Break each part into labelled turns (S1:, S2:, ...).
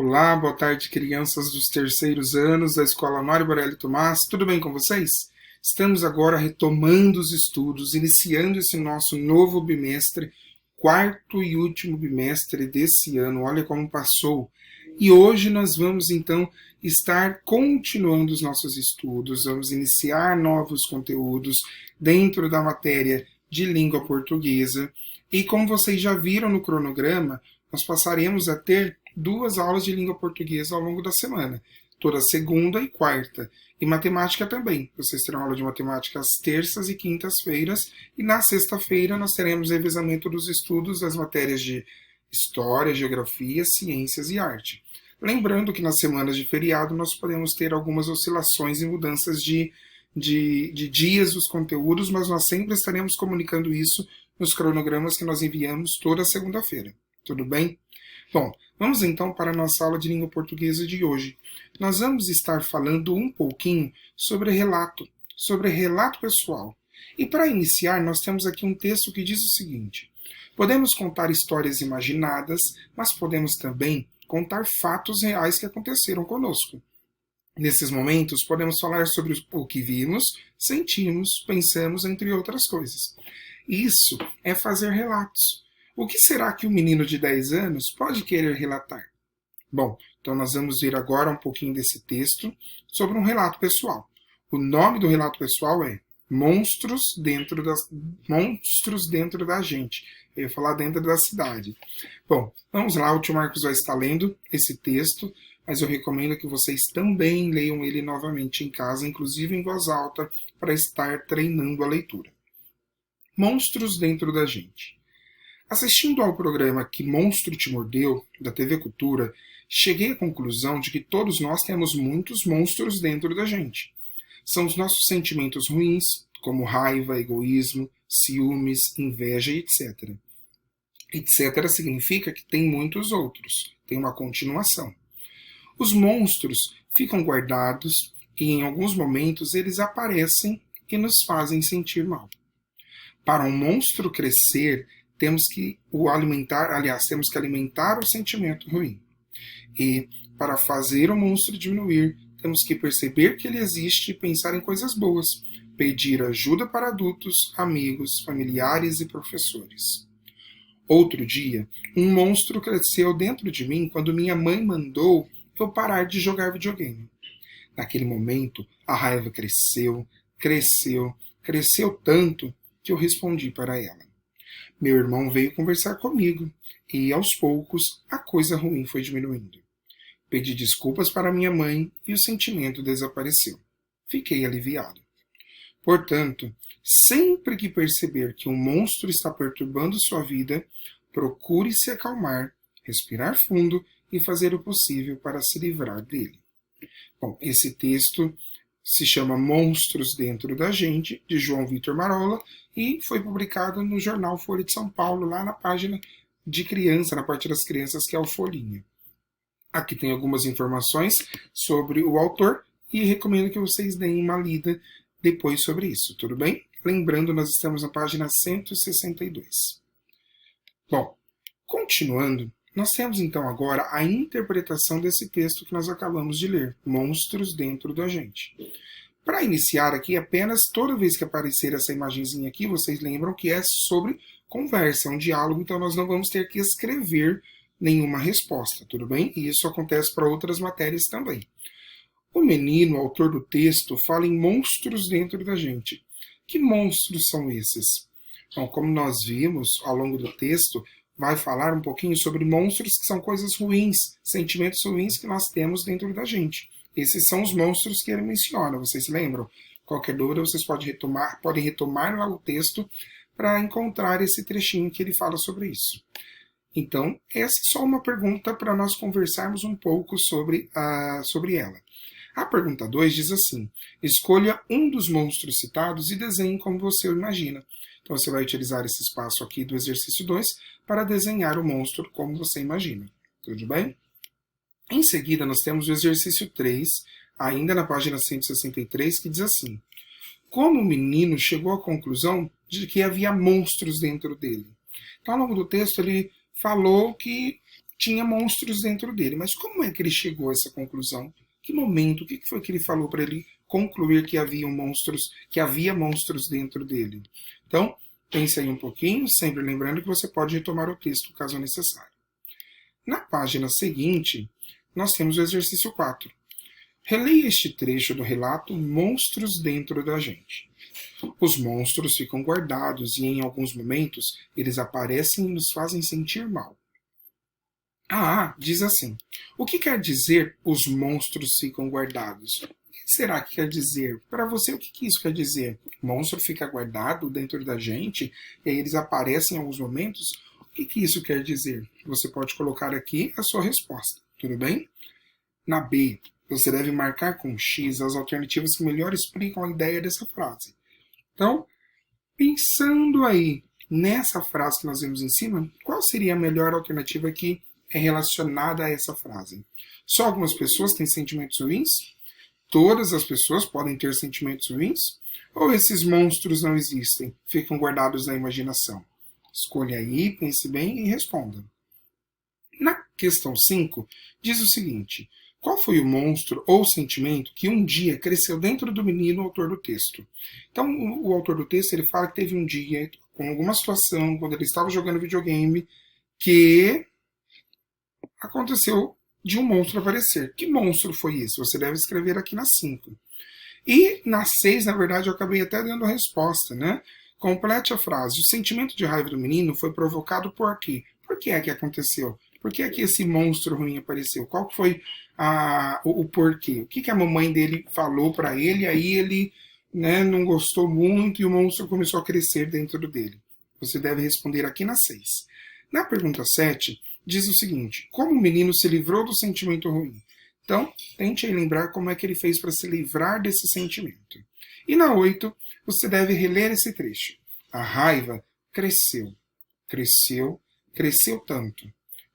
S1: Olá, boa tarde, crianças dos terceiros anos da Escola Mário Borelli Tomás. Tudo bem com vocês? Estamos agora retomando os estudos, iniciando esse nosso novo bimestre, quarto e último bimestre desse ano. Olha como passou. E hoje nós vamos então estar continuando os nossos estudos, vamos iniciar novos conteúdos dentro da matéria de língua portuguesa. E como vocês já viram no cronograma, nós passaremos a ter 2 aulas de língua portuguesa ao longo da semana, toda segunda e quarta. E matemática também. Vocês terão aula de matemática às terças e quintas-feiras, e na sexta-feira nós teremos revezamento dos estudos das matérias de História, Geografia, Ciências e Arte. Lembrando que nas semanas de feriado nós podemos ter algumas oscilações e mudanças de dias dos conteúdos, mas nós sempre estaremos comunicando isso nos cronogramas que nós enviamos toda segunda-feira. Tudo bem? Bom, vamos então para a nossa aula de língua portuguesa de hoje. Nós vamos estar falando um pouquinho sobre relato pessoal. E para iniciar, nós temos aqui um texto que diz o seguinte: podemos contar histórias imaginadas, mas podemos também contar fatos reais que aconteceram conosco. Nesses momentos, podemos falar sobre o que vimos, sentimos, pensamos, entre outras coisas. Isso é fazer relatos. O que será que um menino de 10 anos pode querer relatar? Bom, então nós vamos ver agora um pouquinho desse texto sobre um relato pessoal. O nome do relato pessoal é Monstros Dentro da Gente. Eu ia falar dentro da cidade. Bom, vamos lá, o tio Marcos vai estar lendo esse texto, mas eu recomendo que vocês também leiam ele novamente em casa, inclusive em voz alta, para estar treinando a leitura. Monstros Dentro da Gente. Assistindo ao programa Que Monstro Te Mordeu, da TV Cultura, cheguei à conclusão de que todos nós temos muitos monstros dentro da gente. São os nossos sentimentos ruins, como raiva, egoísmo, ciúmes, inveja e etc. Etc. significa que tem muitos outros, tem uma continuação. Os monstros ficam guardados e em alguns momentos eles aparecem e nos fazem sentir mal. Para um monstro crescer, temos que alimentar o sentimento ruim. E, para fazer o monstro diminuir, temos que perceber que ele existe e pensar em coisas boas, pedir ajuda para adultos, amigos, familiares e professores. Outro dia, um monstro cresceu dentro de mim quando minha mãe mandou eu parar de jogar videogame. Naquele momento, a raiva cresceu tanto que eu respondi para ela. Meu irmão veio conversar comigo e, aos poucos, a coisa ruim foi diminuindo. Pedi desculpas para minha mãe e o sentimento desapareceu. Fiquei aliviado. Portanto, sempre que perceber que um monstro está perturbando sua vida, procure se acalmar, respirar fundo e fazer o possível para se livrar dele. Bom, esse texto se chama Monstros Dentro da Gente, de João Vitor Marola, e foi publicado no jornal Folha de São Paulo, lá na página de criança, na parte das crianças, que é o Folhinha. Aqui tem algumas informações sobre o autor e recomendo que vocês deem uma lida depois sobre isso, tudo bem? Lembrando, nós estamos na página 162. Bom, continuando, nós temos então agora a interpretação desse texto que nós acabamos de ler, Monstros Dentro da Gente. Para iniciar aqui, apenas toda vez que aparecer essa imagenzinha aqui, vocês lembram que é sobre conversa, é um diálogo, então nós não vamos ter que escrever nenhuma resposta, tudo bem? E isso acontece para outras matérias também. O menino, autor do texto, fala em monstros dentro da gente. Que monstros são esses? Bom, como nós vimos ao longo do texto, vai falar um pouquinho sobre monstros que são coisas ruins, sentimentos ruins que nós temos dentro da gente. Esses são os monstros que ele menciona, vocês se lembram? Qualquer dúvida, vocês podem retomar lá o texto para encontrar esse trechinho que ele fala sobre isso. Então, essa é só uma pergunta para nós conversarmos um pouco sobre ela. A pergunta 2 diz assim: escolha um dos monstros citados e desenhe como você o imagina. Então, você vai utilizar esse espaço aqui do exercício 2 para desenhar o monstro como você imagina. Tudo bem? Em seguida, nós temos o exercício 3, ainda na página 163, que diz assim: como o menino chegou à conclusão de que havia monstros dentro dele? Então, ao longo do texto, ele falou que
S2: tinha monstros dentro dele. Mas como é que ele chegou a essa conclusão? Que momento? O que foi que ele falou para ele concluir que havia monstros dentro dele? Então, pense aí um pouquinho, sempre lembrando que você pode retomar o texto caso necessário. Na página seguinte, nós temos o exercício 4. Releia este trecho do relato Monstros dentro da gente. Os monstros ficam guardados e, em alguns momentos, eles aparecem e nos fazem sentir mal. A diz assim: o que quer dizer os monstros ficam guardados? O que será que quer dizer? Para você, o que isso quer dizer? O monstro fica guardado dentro da gente e aí eles aparecem em alguns momentos? O que isso quer dizer? Você pode colocar aqui a sua resposta, tudo bem? Na B, você deve marcar com X as alternativas que melhor explicam a ideia dessa frase. Então, pensando aí nessa frase que nós vemos em cima, qual seria a melhor alternativa que é relacionada a essa frase? Só algumas pessoas têm sentimentos ruins? Todas as pessoas podem ter sentimentos ruins? Ou esses monstros não existem, ficam guardados na imaginação? Escolha aí, pense bem e responda. Na questão 5, diz o seguinte: qual foi o monstro ou sentimento que um dia cresceu dentro do menino, autor do texto? Então, o autor do texto ele fala que teve um dia, com alguma situação, quando ele estava jogando videogame, que aconteceu de um monstro aparecer. Que monstro foi esse? Você deve escrever aqui na 5. E na 6, na verdade, eu acabei até dando a resposta, né? Complete a frase. O sentimento de raiva do menino foi provocado por quê? Por que é que aconteceu? Por que é que esse monstro ruim apareceu? Qual foi o porquê? O que a mamãe dele falou para ele, aí ele, né, não gostou muito e o monstro começou a crescer dentro dele? Você deve responder aqui na 6. Na pergunta 7, diz o seguinte: como o menino se livrou do sentimento ruim? Então, tente aí lembrar como é que ele fez para se livrar desse sentimento. E na 8, você deve reler esse trecho. A raiva cresceu, cresceu, cresceu tanto.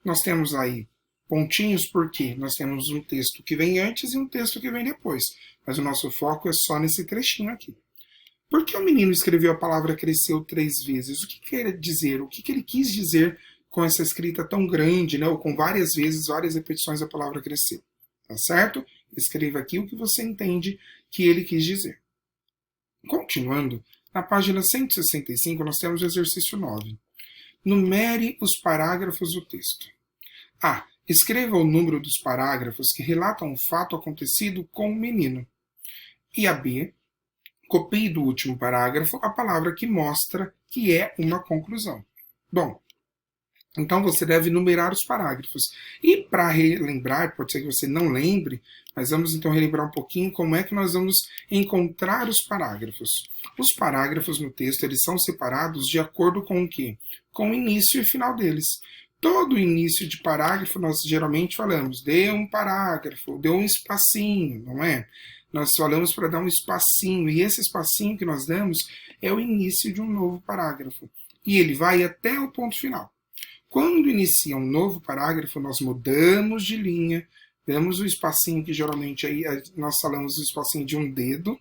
S2: Nós temos aí pontinhos porque nós temos um texto que vem antes e um texto que vem depois. Mas o nosso foco é só nesse trechinho aqui. Por que o menino escreveu a palavra cresceu 3 vezes? O que quer dizer? O que ele quis dizer com essa escrita tão grande, né? Ou com várias vezes, várias repetições da palavra cresceu? Tá certo? Escreva aqui o que você entende que ele quis dizer. Continuando, na página 165 nós temos o exercício 9. Numere os parágrafos do texto. A. Escreva o número dos parágrafos que relatam um fato acontecido com o menino. E a B. Copie do último parágrafo a palavra que mostra que é uma conclusão. Bom, então você deve numerar os parágrafos. E para relembrar, pode ser que você não lembre, mas vamos então relembrar um pouquinho como é que nós vamos encontrar os parágrafos. Os parágrafos no texto eles são separados de acordo com o quê? Com o início e final deles. Todo início de parágrafo nós geralmente falamos, dê um parágrafo, dê um espacinho, não é? Nós falamos para dar um espacinho, e esse espacinho que nós damos é o início de um novo parágrafo. E ele vai até o ponto final. Quando inicia um novo parágrafo, nós mudamos de linha, damos o espacinho que geralmente aí nós falamos o espacinho de um dedo,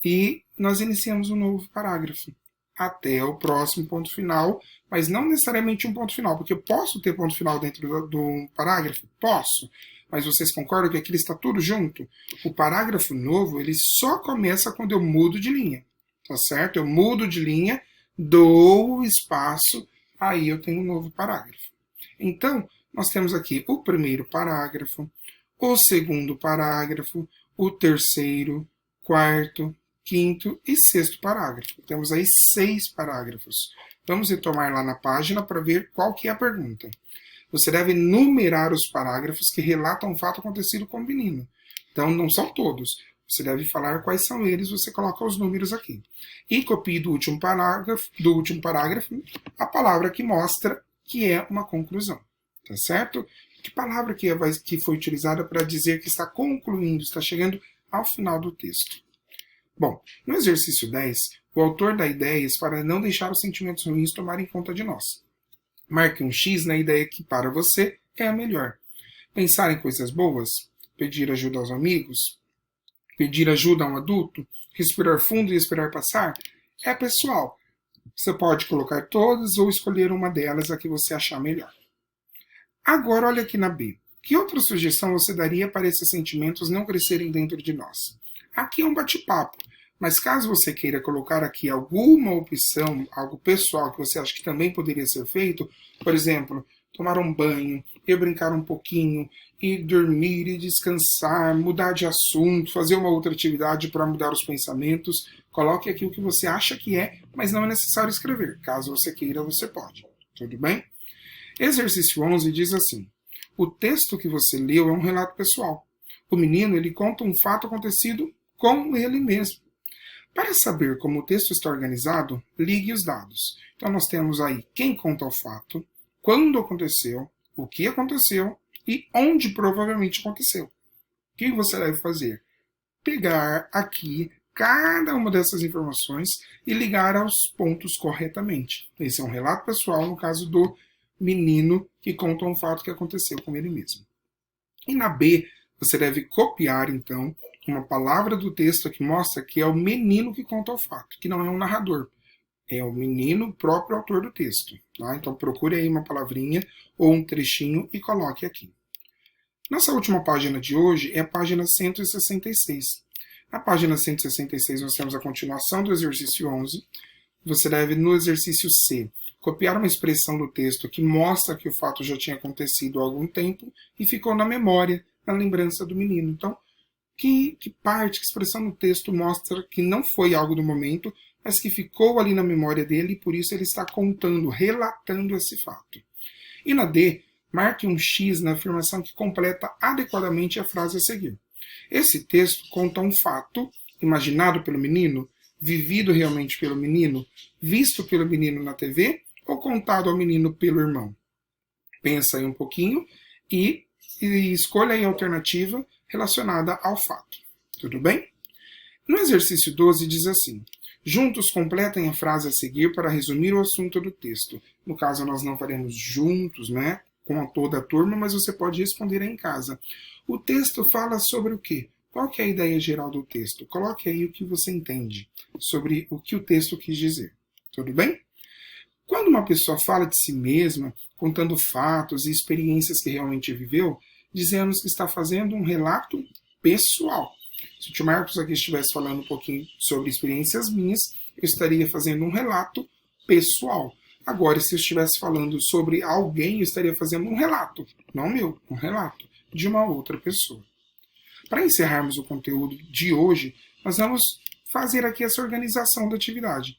S2: e nós iniciamos um novo parágrafo até o próximo ponto final, mas não necessariamente um ponto final, porque eu posso ter ponto final dentro do parágrafo? Posso, mas vocês concordam que aqui está tudo junto? O parágrafo novo, ele só começa quando eu mudo de linha, tá certo? Eu mudo de linha, dou o espaço, aí eu tenho um novo parágrafo. Então, nós temos aqui o primeiro parágrafo, o segundo parágrafo, o terceiro, quarto, quinto e sexto parágrafo. Temos aí 6 parágrafos. Vamos retomar lá na página para ver qual que é a pergunta. Você deve numerar os parágrafos que relatam um fato acontecido com o menino. Então, não são todos. Você deve falar quais são eles, você coloca os números aqui. E copie do último parágrafo a palavra que mostra que é uma conclusão. Tá certo? Que palavra que foi utilizada para dizer que está concluindo, está chegando ao final do texto? Bom, no exercício 10, o autor dá ideias para não deixar os sentimentos ruins tomarem conta de nós. Marque um X na ideia que para você é a melhor. Pensar em coisas boas, pedir ajuda aos amigos, pedir ajuda a um adulto, respirar fundo e esperar passar, é pessoal. Você pode colocar todas ou escolher uma delas a que você achar melhor. Agora, olha aqui na B. Que outra sugestão você daria para esses sentimentos não crescerem dentro de nós? Aqui é um bate-papo, mas caso você queira colocar aqui alguma opção, algo pessoal que você acha que também poderia ser feito, por exemplo, tomar um banho, ir brincar um pouquinho, ir dormir e descansar, mudar de assunto, fazer uma outra atividade para mudar os pensamentos, coloque aqui o que você acha que é, mas não é necessário escrever. Caso você queira, você pode. Tudo bem? Exercício 11 diz assim: o texto que você leu é um relato pessoal. O menino ele conta um fato acontecido com ele mesmo. Para saber como o texto está organizado, ligue os dados. Então nós temos aí quem conta o fato, quando aconteceu, o que aconteceu e onde provavelmente aconteceu. O que você deve fazer? Pegar aqui cada uma dessas informações e ligar aos pontos corretamente. Esse é um relato pessoal no caso do menino que conta um fato que aconteceu com ele mesmo. E na B, você deve copiar, então, uma palavra do texto que mostra que é o menino que conta o fato, que não é um narrador. É o menino, o próprio autor do texto. Tá? Então procure aí uma palavrinha ou um trechinho e coloque aqui. Nossa última página de hoje é a página 166. Na página 166 nós temos a continuação do exercício 11. Você deve, no exercício C, copiar uma expressão do texto que mostra que o fato já tinha acontecido há algum tempo e ficou na memória, na lembrança do menino. Então, que parte, que expressão no texto mostra que não foi algo do momento, mas que ficou ali na memória dele e por isso ele está contando, relatando esse fato. E na D, marque um X na afirmação que completa adequadamente a frase a seguir. Esse texto conta um fato imaginado pelo menino, vivido realmente pelo menino, visto pelo menino na TV ou contado ao menino pelo irmão. Pensa aí um pouquinho e escolha aí a alternativa relacionada ao fato. Tudo bem? No exercício 12 diz assim: juntos completem a frase a seguir para resumir o assunto do texto. No caso, nós não faremos juntos, né, com toda a turma, mas você pode responder aí em casa. O texto fala sobre o quê? Qual que é a ideia geral do texto? Coloque aí o que você entende sobre o que o texto quis dizer. Tudo bem? Quando uma pessoa fala de si mesma, contando fatos e experiências que realmente viveu, dizemos que está fazendo um relato pessoal. Se o tio Marcos aqui estivesse falando um pouquinho sobre experiências minhas, eu estaria fazendo um relato pessoal. Agora, se eu estivesse falando sobre alguém, eu estaria fazendo um relato, não meu, um relato de uma outra pessoa. Para encerrarmos o conteúdo de hoje, nós vamos fazer aqui essa organização da atividade.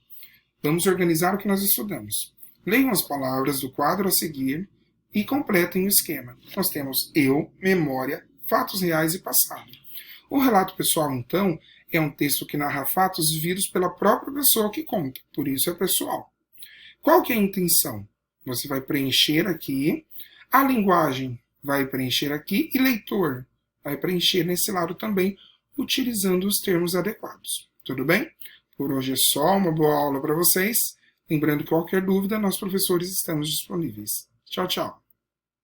S2: Vamos organizar o que nós estudamos. Leiam as palavras do quadro a seguir e completem o esquema. Nós temos eu, memória, fatos reais e passado. O relato pessoal, então, é um texto que narra fatos vividos pela própria pessoa que conta, por isso é pessoal. Qual que é a intenção? Você vai preencher aqui, a linguagem vai preencher aqui e leitor vai preencher nesse lado também, utilizando os termos adequados. Tudo bem? Por hoje é só, uma boa aula para vocês. Lembrando que qualquer dúvida, nós professores estamos disponíveis. Tchau, tchau.